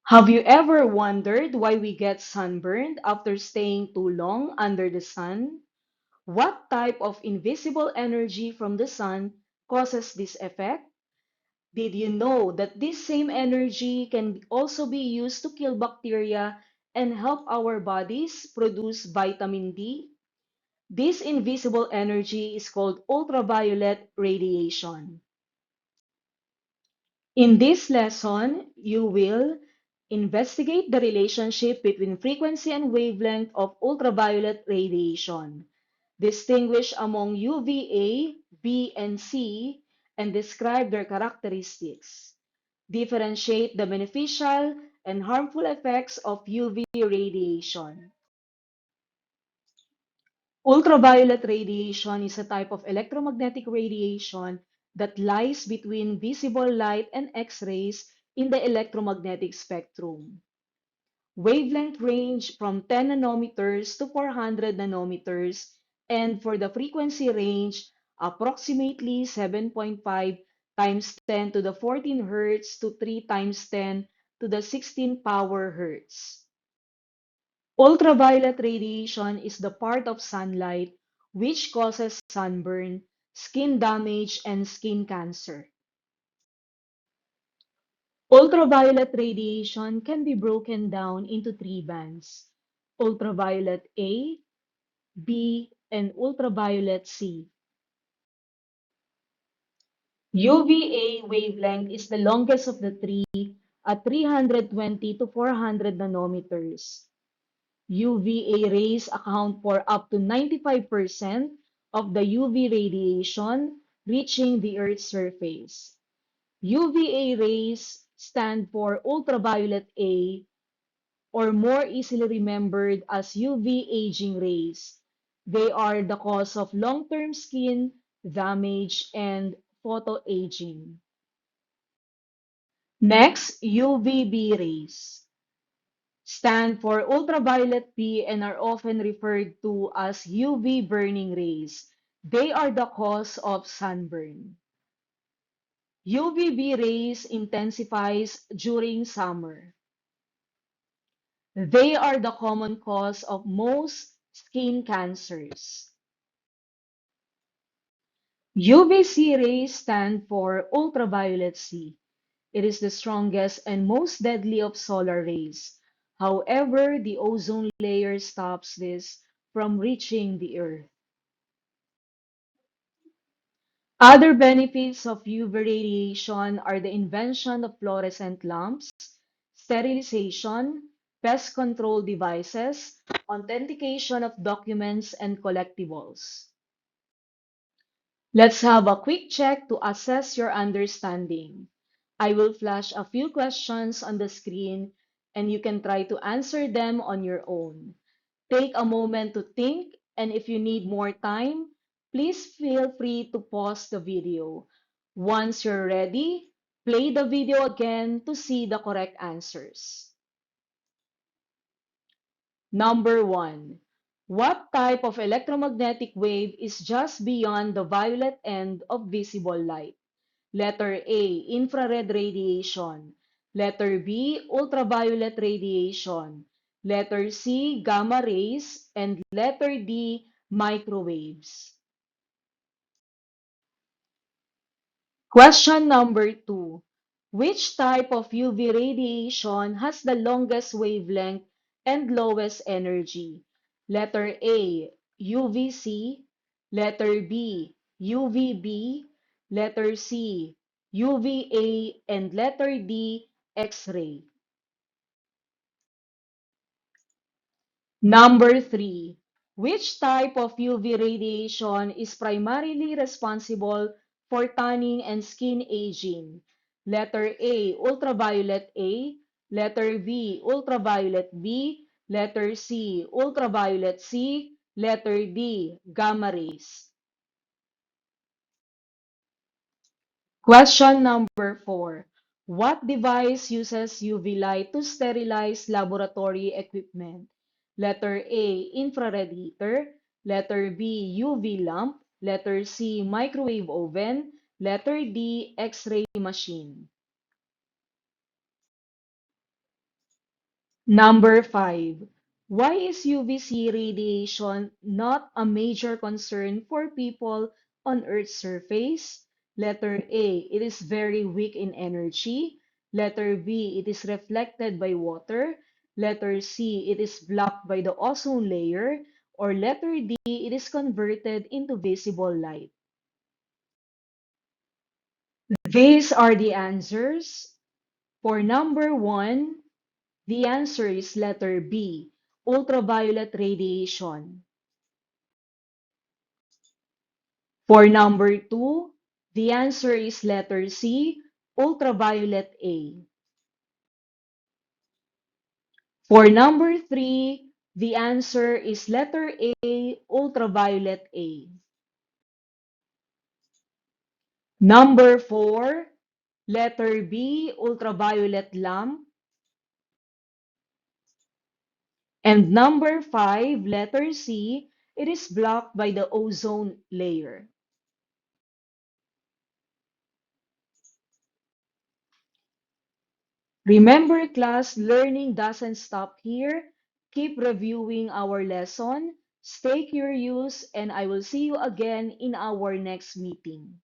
Have you ever wondered why we get sunburned after staying too long under the sun? What type of invisible energy from the sun causes this effect? Did you know that this same energy can also be used to kill bacteria and help our bodies produce vitamin D? This invisible energy is called ultraviolet radiation. In this lesson, you will investigate the relationship between frequency and wavelength of ultraviolet radiation, distinguish among UVA, B, and C, and describe their characteristics, differentiate the beneficial and harmful effects of UV radiation. Ultraviolet radiation is a type of electromagnetic radiation that lies between visible light and X-rays in the electromagnetic spectrum. Wavelength range from 10 nanometers to 400 nanometers, and for the frequency range, approximately 7.5 times 10 to the 14 Hz to 3 times 10 to the 16 power Hertz. Ultraviolet radiation is the part of sunlight which causes sunburn, skin damage, and skin cancer. Ultraviolet radiation can be broken down into three bands: ultraviolet A, B, and ultraviolet C. UVA wavelength is the longest of the three at 320 to 400 nanometers. UVA rays account for up to 95% of the UV radiation reaching the Earth's surface. UVA rays stand for ultraviolet A, or more easily remembered as UV aging rays. They are the cause of long-term skin damage and photoaging. Next, UVB rays stand for ultraviolet B and are often referred to as UV burning rays. They are the cause of sunburn. UVB rays intensifies during summer. They are the common cause of most skin cancers. UVC rays stand for ultraviolet C. It is the strongest and most deadly of solar rays. However, the ozone layer stops this from reaching the Earth. Other benefits of UV radiation are the invention of fluorescent lamps, sterilization, pest control devices, authentication of documents, and collectibles. Let's have a quick check to assess your understanding. I will flash a few questions on the screen and you can try to answer them on your own. Take a moment to think, and if you need more time, please feel free to pause the video. Once you're ready, play the video again to see the correct answers. Number 1. What type of electromagnetic wave is just beyond the violet end of visible light? Letter A, infrared radiation. Letter B, ultraviolet radiation. Letter C, gamma rays. And letter D, microwaves. Question number 2. Which type of UV radiation has the longest wavelength and lowest energy? Letter A, UVC. Letter B, UVB. Letter C, UVA. And letter D, X-ray. Number 3. Which type of UV radiation is primarily responsible for tanning and skin aging? Letter A, ultraviolet A. Letter B, ultraviolet B. Letter C, ultraviolet C. Letter D, gamma rays. Question number 4. What device uses UV light to sterilize laboratory equipment? Letter A, infrared heater. Letter B, UV lamp. Letter C, microwave oven. Letter D, X-ray machine. Number 5. Why is UVC radiation not a major concern for people on Earth's surface? Letter A. It is very weak in energy. Letter B. It is reflected by water. Letter C. It is blocked by the ozone layer. Or letter D. It is converted into visible light. These are the answers. For number 1, the answer is letter B, ultraviolet radiation. For number 2, the answer is letter C, ultraviolet A. For number 3, the answer is letter A, ultraviolet A. Number 4, letter B, ultraviolet lamp. And number 5, letter C, it is blocked by the ozone layer. Remember, class, learning doesn't stop here. Keep reviewing our lesson. Stay curious, and I will see you again in our next meeting.